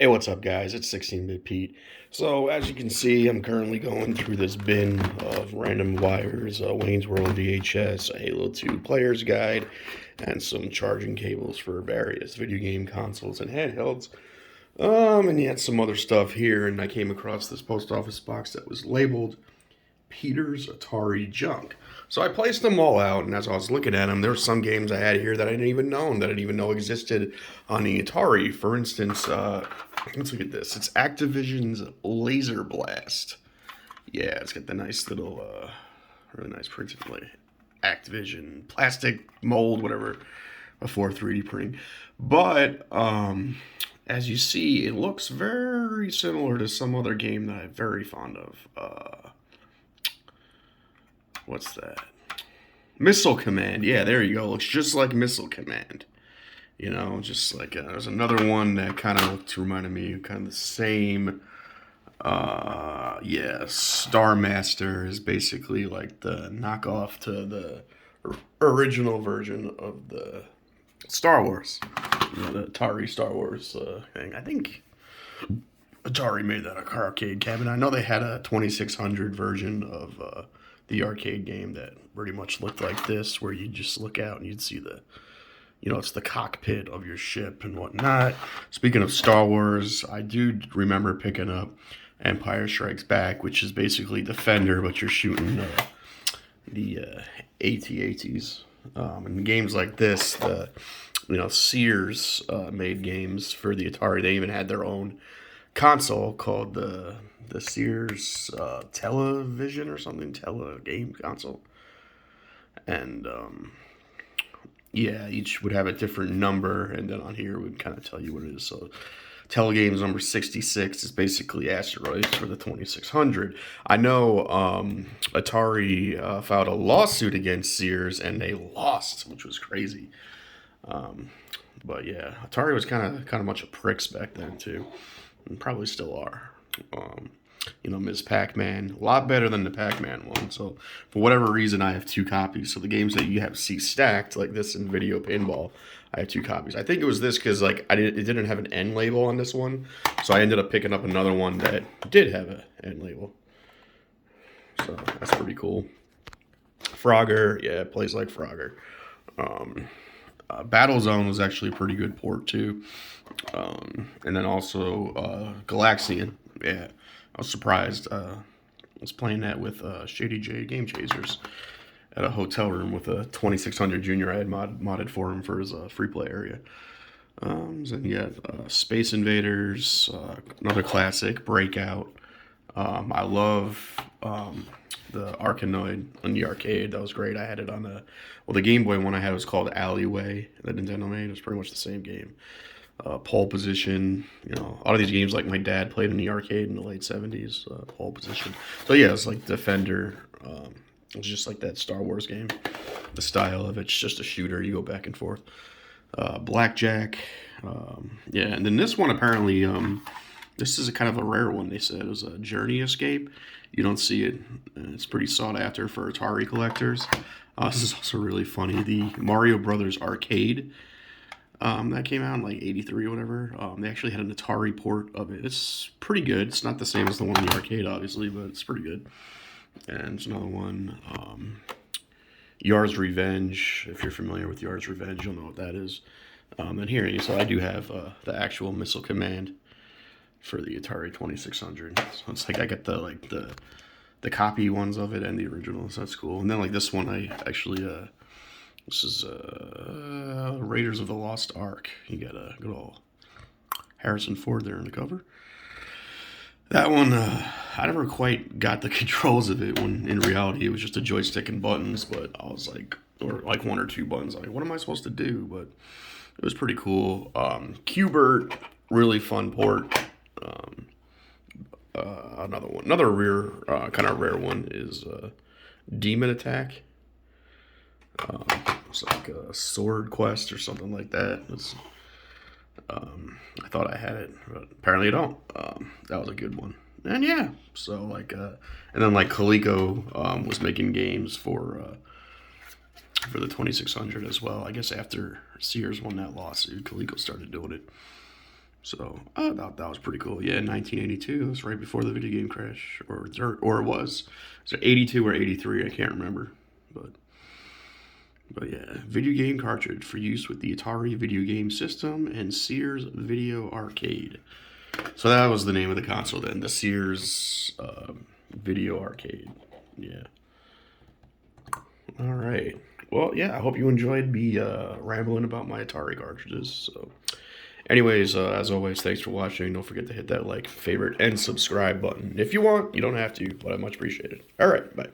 Hey, what's up, guys? It's 16-Bit Pete. So, as you can see, I'm currently going through this bin of random wires, Wayne's World VHS, a Halo 2 Player's Guide, and some charging cables for various video game consoles and handhelds. And yet some other stuff here, and I came across this post office box that was labeled Peter's Atari Junk. So I placed them all out, and as I was looking at them, there were some games I had here that I didn't even know, that I didn't even know existed on the Atari. For instance, let's look at this. It's Activision's Laser Blast. Yeah, it's got the nice little, really nice printed Activision plastic mold, whatever, before 3D printing. But as you see, it looks very similar to some other game that I'm very fond of. What's that? Missile Command. Yeah, there you go. Looks just like Missile Command. You know, just like there's another one that kind of looked reminded me of kind of the same. Yeah, Star Master is basically like the knockoff to the original version of the Star Wars. You know, the Atari Star Wars thing. I think Atari made that a arcade cabinet. I know they had a 2600 version of the arcade game that pretty much looked like this, where you just look out and you'd see it's the cockpit of your ship and whatnot. Speaking of Star Wars, I do remember picking up Empire Strikes Back, which is basically Defender, but you're shooting the AT-ATs. And games like this, Sears made games for the Atari. They even had their own console called the Sears Television or something, game console. And each would have a different number, and then on here it would kind of tell you what it is. So Telegames number 66 is basically Asteroids for the 2600. I know Atari filed a lawsuit against Sears, and they lost, which was crazy. But yeah, Atari was kind of much of pricks back then too, and probably still are. Ms. Pac-Man, a lot better than the Pac-Man one. So for whatever reason, I have two copies. So the games that you see stacked like this in Video Pinball, I have two copies. I think it was this because it didn't have an N label on this one, so I ended up picking up another one that did have an N label. So that's pretty cool. Frogger, yeah, it plays like Frogger. Battlezone was actually a pretty good port too. And then also Galaxian, yeah. I was surprised. I was playing that with Shady J Game Chasers at a hotel room with a 2600 Junior. I had modded for him for his free play area. And yeah, Space Invaders, another classic, Breakout. I love the Arkanoid on the arcade. That was great. I had it on the Game Boy one I had was called Alleyway that Nintendo made. It was pretty much the same game. Pole Position, a lot of these games like my dad played in the arcade in the late 70s, Pole Position. So yeah, it's like Defender. It's just like that Star Wars game. The style of it's just a shooter. You go back and forth. Blackjack. Yeah, and then this one apparently, this is a kind of a rare one. They said it was a Journey Escape. You don't see it. It's pretty sought after for Atari collectors. This is also really funny. The Mario Brothers arcade. That came out in like 83 or whatever. They actually had an Atari port of it. It's pretty good. It's not the same as the one in the arcade, obviously, but it's pretty good. And there's another one, Yar's Revenge. If you're familiar with Yar's Revenge, you'll know what that is. And here, so I do have the actual Missile Command for the Atari 2600. So it's like I got the copy ones of it and the original, so that's cool. And then like this one, I actually this is Raiders of the Lost Ark. You got a good old Harrison Ford there in the cover. That one, I never quite got the controls of it when in reality it was just a joystick and buttons, but I was like, or like one or two buttons. Like, what am I supposed to do? But it was pretty cool. Qbert, really fun port. Another rare, kind of rare one is Demon Attack. It's like a Sword Quest or something like that. I thought I had it, but apparently I don't. That was a good one. And yeah, so and then like Coleco was making games for the 2600 as well. I guess after Sears won that lawsuit, Coleco started doing it. So I thought that was pretty cool. Yeah, 1982. That's right before the video game crash, or it was. So 82 or 83, I can't remember. But but yeah, video game cartridge for use with the Atari video game system and Sears Video Arcade. So that was the name of the console then, the Sears Video Arcade. Yeah. All right. Well, yeah, I hope you enjoyed me rambling about my Atari cartridges. So, anyways, as always, thanks for watching. Don't forget to hit that like, favorite, and subscribe button. If you want, you don't have to, but I much appreciate it. All right, bye.